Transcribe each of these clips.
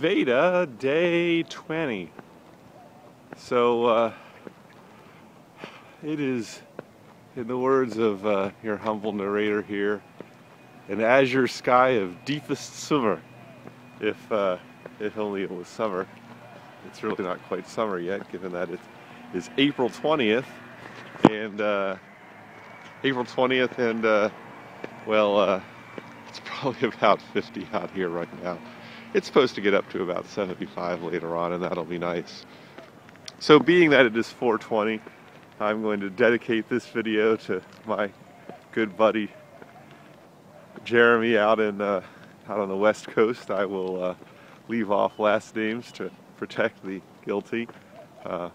VEDA day 20. So it is, in the words of your humble narrator here, an azure sky of deepest summer. If only it was summer. It's really not quite summer yet, given that it is April 20th, and it's probably about 50 out here right now. It's supposed to get up to about 75 later on, and that'll be nice. So being that it is 420, I'm going to dedicate this video to my good buddy Jeremy out on the West Coast. I will leave off last names to protect the guilty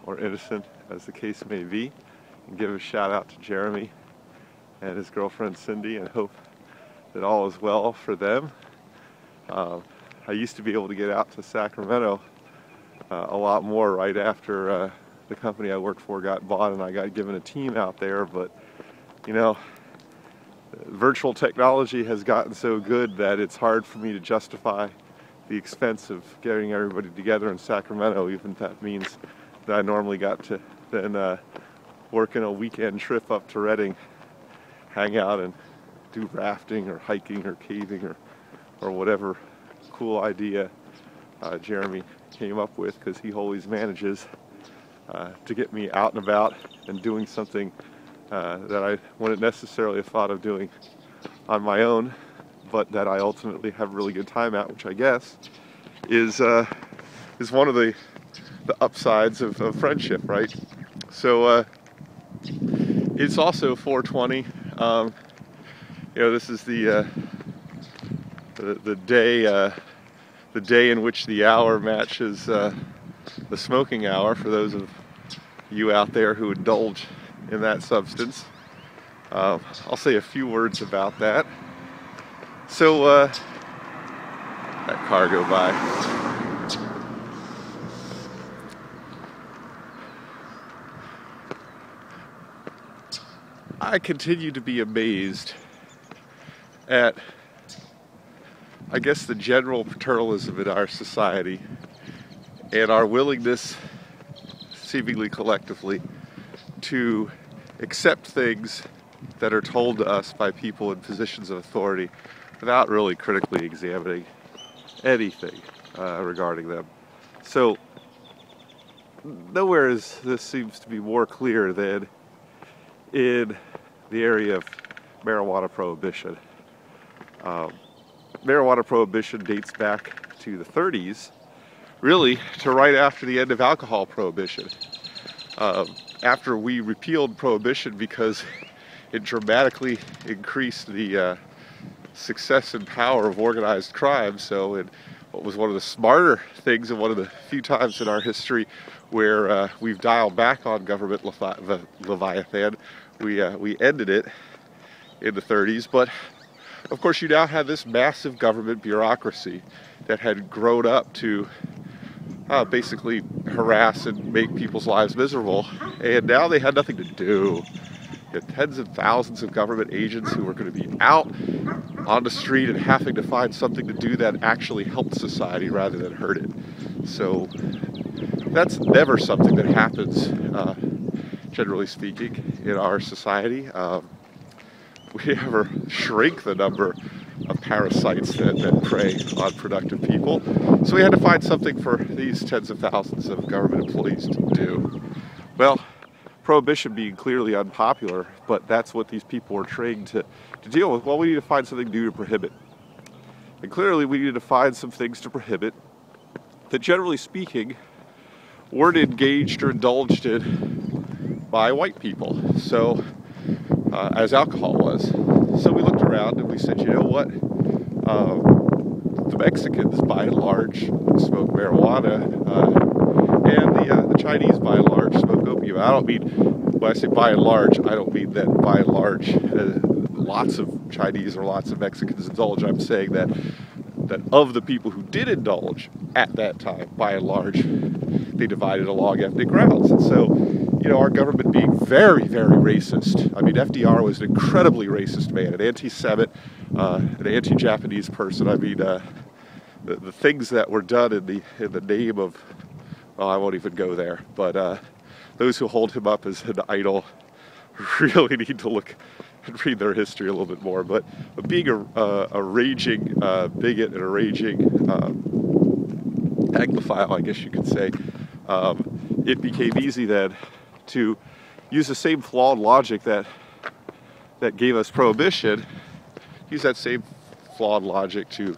or innocent, as the case may be, and give a shout out to Jeremy and his girlfriend Cindy, and hope that all is well for them. I used to be able to get out to Sacramento a lot more right after the company I worked for got bought and I got given a team out there, but you know, virtual technology has gotten so good that it's hard for me to justify the expense of getting everybody together in Sacramento, even if that means that I normally got to then work in a weekend trip up to Redding, hang out and do rafting or hiking or caving or whatever cool idea Jeremy came up with, because he always manages to get me out and about and doing something that I wouldn't necessarily have thought of doing on my own, but that I ultimately have a really good time at, which I guess is one of the upsides of friendship, right? So it's also 420. You know, this is the day in which the hour matches the smoking hour, for those of you out there who indulge in that substance. I'll say a few words about that. So that car go by. I continue to be amazed at, I guess, the general paternalism in our society and our willingness, seemingly collectively, to accept things that are told to us by people in positions of authority without really critically examining anything regarding them. So nowhere is this seems to be more clear than in the area of marijuana prohibition. Marijuana prohibition dates back to the 30s, really to right after the end of alcohol prohibition. After we repealed prohibition because it dramatically increased the success and power of organized crime, so what was one of the smarter things and one of the few times in our history where we've dialed back on government Leviathan, we ended it in the 30s. But of course, you now have this massive government bureaucracy that had grown up to basically harass and make people's lives miserable, and now they had nothing to do. You had tens of thousands of government agents who were going to be out on the street and having to find something to do that actually helped society rather than hurt it. So that's never something that happens, generally speaking, in our society. We ever shrink the number of parasites that prey on productive people. So we had to find something for these tens of thousands of government employees to do. Well, prohibition being clearly unpopular, but that's what these people were trained to deal with. Well, we need to find something new to prohibit. And clearly we needed to find some things to prohibit that, generally speaking, weren't engaged or indulged in by white people. So, as alcohol was. So we looked around and we said, you know what? The Mexicans, by and large, smoke marijuana, and the Chinese, by and large, smoke opium. I don't mean, when I say by and large, I don't mean that by and large lots of Chinese or lots of Mexicans indulge. I'm saying that of the people who did indulge at that time, by and large, they divided along ethnic grounds. And so, you know, our government being very, very racist. I mean, FDR was an incredibly racist man, an anti-Semite, an anti-Japanese person. I mean, the things that were done in the name of, well, I won't even go there, but those who hold him up as an idol really need to look and read their history a little bit more. But being a raging bigot and a raging Anglophile, I guess you could say, it became easy then to use the same flawed logic that gave us Prohibition, use that same flawed logic to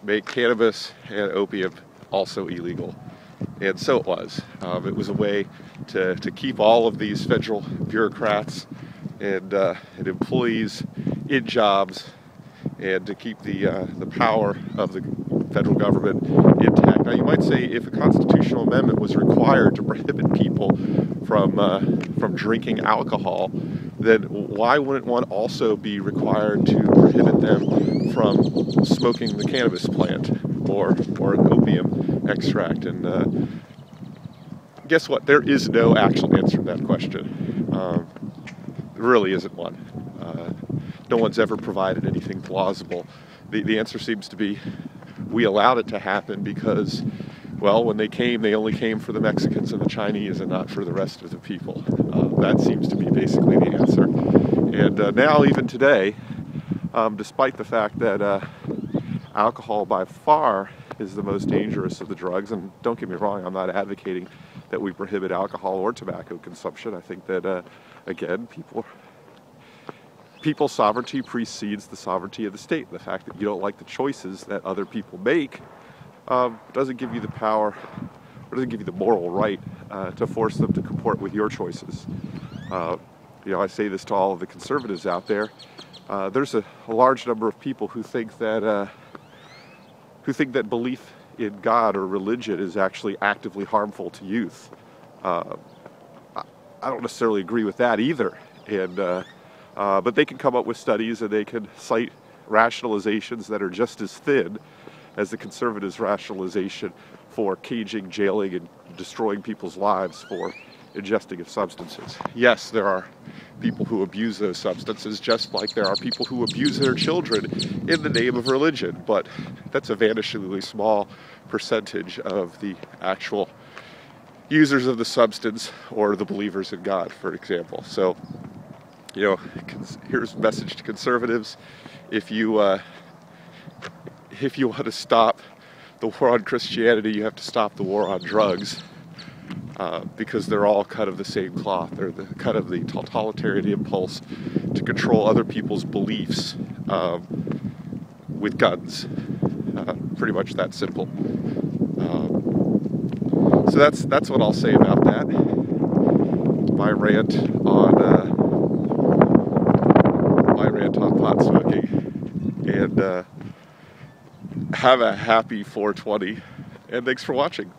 make cannabis and opium also illegal. And so it was. It was a way to keep all of these federal bureaucrats and employees in jobs, and to keep the power of the federal government intact. Now, you might say, if a constitutional amendment was required to prohibit people from drinking alcohol, then why wouldn't one also be required to prohibit them from smoking the cannabis plant or an opium extract? And guess what? There is no actual answer to that question. There really isn't one. No one's ever provided anything plausible. The answer seems to be, we allowed it to happen because, well, when they came, they only came for the Mexicans and the Chinese and not for the rest of the people. That seems to be basically the answer. And now, even today, despite the fact that alcohol by far is the most dangerous of the drugs, and don't get me wrong, I'm not advocating that we prohibit alcohol or tobacco consumption. I think that, again, people's sovereignty precedes the sovereignty of the state. The fact that you don't like the choices that other people make doesn't give you the power, or doesn't give you the moral right to force them to comport with your choices. You know, I say this to all of the conservatives out there. There's a large number of people who think that belief in God or religion is actually actively harmful to youth. I don't necessarily agree with that either. And but they can come up with studies, and they can cite rationalizations that are just as thin as the conservatives' rationalization for caging, jailing, and destroying people's lives for ingesting of substances. Yes, there are people who abuse those substances, just like there are people who abuse their children in the name of religion, but that's a vanishingly small percentage of the actual users of the substance or the believers in God, for example. So, you know, here's a message to conservatives: if you want to stop the war on Christianity, you have to stop the war on drugs, because they're all cut of the same cloth. They're the cut of the totalitarian impulse to control other people's beliefs with guns. Pretty much that simple. So that's what I'll say about that. My rant on pot smoking. And have a happy 420, and thanks for watching.